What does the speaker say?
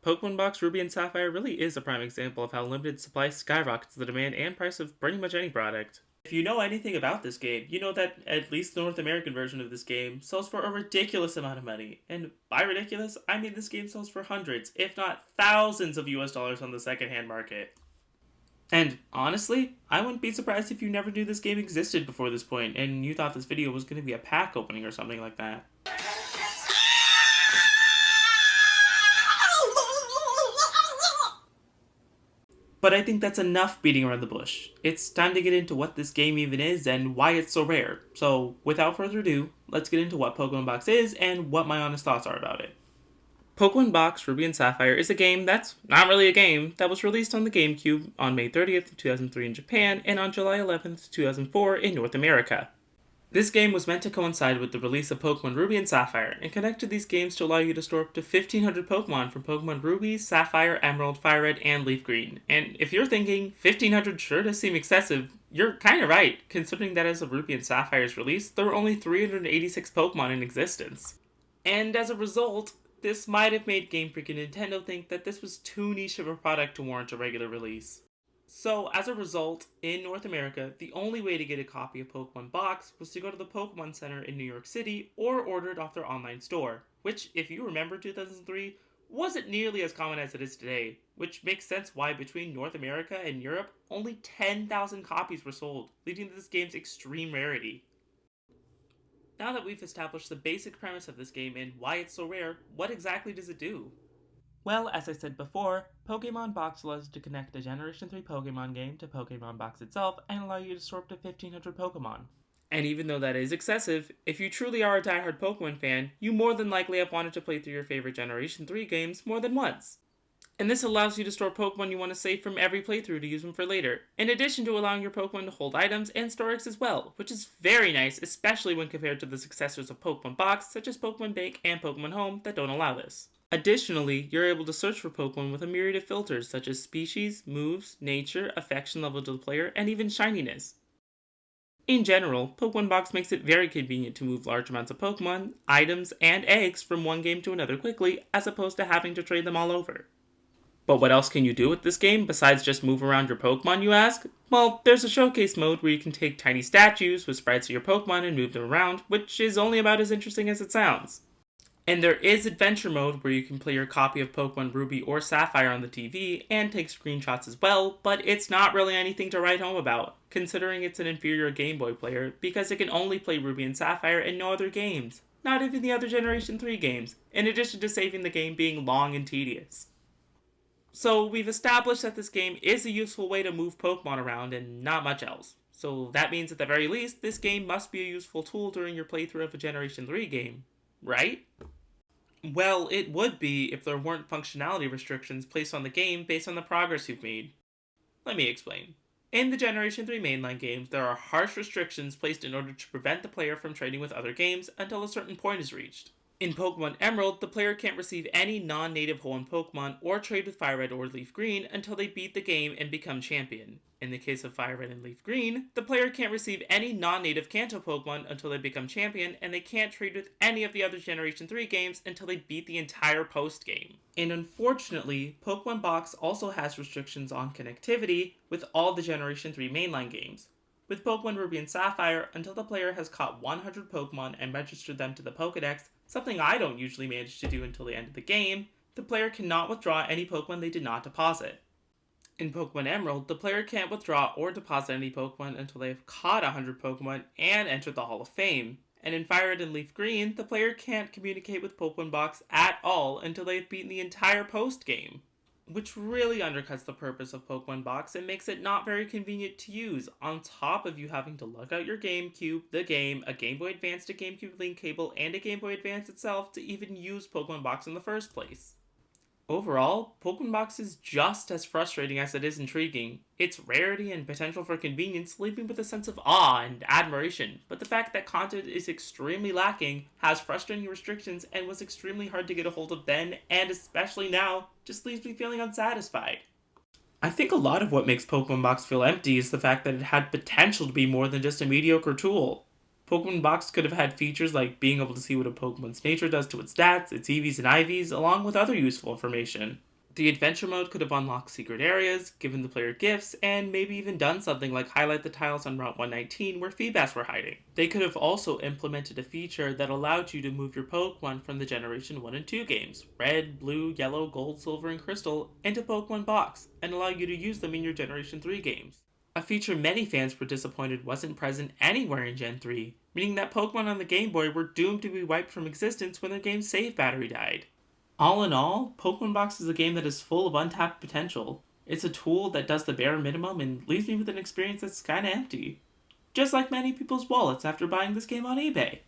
Pokemon Box Ruby and Sapphire really is a prime example of how limited supply skyrockets the demand and price of pretty much any product. If you know anything about this game, you know that at least the North American version of this game sells for a ridiculous amount of money. And by ridiculous, I mean this game sells for hundreds, if not thousands of US dollars on the secondhand market. And honestly, I wouldn't be surprised if you never knew this game existed before this point and you thought this video was going to be a pack opening or something like that. But I think that's enough beating around the bush. It's time to get into what this game even is and why it's so rare. So, without further ado, let's get into what Pokemon Box is and what my honest thoughts are about it. Pokemon Box Ruby and Sapphire is a game that's not really a game that was released on the GameCube on May 30th, 2003 in Japan and on July 11th, 2004 in North America. This game was meant to coincide with the release of Pokemon Ruby and Sapphire, and connected these games to allow you to store up to 1,500 Pokemon from Pokemon Ruby, Sapphire, Emerald, Fire Red, and Leaf Green. And if you're thinking 1,500 sure does seem excessive, you're kinda right, considering that as of Ruby and Sapphire's release, there were only 386 Pokemon in existence. And as a result, this might have made Game Freak and Nintendo think that this was too niche of a product to warrant a regular release. So, as a result, in North America, the only way to get a copy of Pokemon Box was to go to the Pokemon Center in New York City or order it off their online store, which, if you remember 2003, wasn't nearly as common as it is today, which makes sense why between North America and Europe, only 10,000 copies were sold, leading to this game's extreme rarity. Now that we've established the basic premise of this game and why it's so rare, what exactly does it do? Well, as I said before, Pokemon Box allows you to connect a Generation 3 Pokemon game to Pokemon Box itself and allow you to store up to 1,500 Pokemon. And even though that is excessive, if you truly are a diehard Pokemon fan, you more than likely have wanted to play through your favorite Generation 3 games more than once. And this allows you to store Pokemon you want to save from every playthrough to use them for later, in addition to allowing your Pokemon to hold items and store eggs as well, which is very nice, especially when compared to the successors of Pokemon Box, such as Pokemon Bank and Pokemon Home, that don't allow this. Additionally, you're able to search for Pokemon with a myriad of filters such as species, moves, nature, affection level to the player, and even shininess. In general, Pokemon Box makes it very convenient to move large amounts of Pokemon, items, and eggs from one game to another quickly, as opposed to having to trade them all over. But what else can you do with this game besides just move around your Pokemon, you ask? Well, there's a showcase mode where you can take tiny statues with sprites of your Pokemon and move them around, which is only about as interesting as it sounds. And there is Adventure Mode where you can play your copy of Pokemon Ruby or Sapphire on the TV and take screenshots as well, but it's not really anything to write home about, considering it's an inferior Game Boy player, because it can only play Ruby and Sapphire and no other games, not even the other Generation 3 games, in addition to saving the game being long and tedious. So we've established that this game is a useful way to move Pokemon around and not much else. So that means at the very least, this game must be a useful tool during your playthrough of a Generation 3 game, right? Well, it would be if there weren't functionality restrictions placed on the game based on the progress you've made. Let me explain. In the Generation 3 mainline games, there are harsh restrictions placed in order to prevent the player from trading with other games until a certain point is reached. In Pokemon Emerald, the player can't receive any non-native Hoenn Pokemon or trade with Fire Red or Leaf Green until they beat the game and become champion. In the case of Fire Red and Leaf Green, the player can't receive any non-native Kanto Pokemon until they become champion, and they can't trade with any of the other Generation 3 games until they beat the entire post-game. And unfortunately, Pokemon Box also has restrictions on connectivity with all the Generation 3 mainline games. With Pokemon Ruby and Sapphire, until the player has caught 100 Pokemon and registered them to the Pokedex, something I don't usually manage to do until the end of the game, the player cannot withdraw any Pokemon they did not deposit. In Pokemon Emerald, the player can't withdraw or deposit any Pokemon until they have caught 100 Pokemon and entered the Hall of Fame. And in Fire Red and Leaf Green, the player can't communicate with Pokemon Box at all until they've beaten the entire post-game, which really undercuts the purpose of Pokemon Box and makes it not very convenient to use, on top of you having to lug out your GameCube, the game, a Game Boy Advance to GameCube link cable, and a Game Boy Advance itself to even use Pokemon Box in the first place. Overall, Pokemon Box is just as frustrating as it is intriguing. Its rarity and potential for convenience leave me with a sense of awe and admiration, but the fact that content is extremely lacking, has frustrating restrictions, and was extremely hard to get a hold of then, and especially now, just leaves me feeling unsatisfied. I think a lot of what makes Pokemon Box feel empty is the fact that it had potential to be more than just a mediocre tool. Pokemon Box could have had features like being able to see what a Pokemon's nature does to its stats, its EVs and IVs, along with other useful information. The adventure mode could have unlocked secret areas, given the player gifts, and maybe even done something like highlight the tiles on Route 119 where Feebas were hiding. They could have also implemented a feature that allowed you to move your Pokemon from the Generation 1 and 2 games, Red, Blue, Yellow, Gold, Silver, and Crystal, into Pokemon Box, and allow you to use them in your Generation 3 games. A feature many fans were disappointed wasn't present anywhere in Gen 3, meaning that Pokemon on the Game Boy were doomed to be wiped from existence when their game's save battery died. All in all, Pokemon Box is a game that is full of untapped potential. It's a tool that does the bare minimum and leaves me with an experience that's kinda empty. Just like many people's wallets after buying this game on eBay.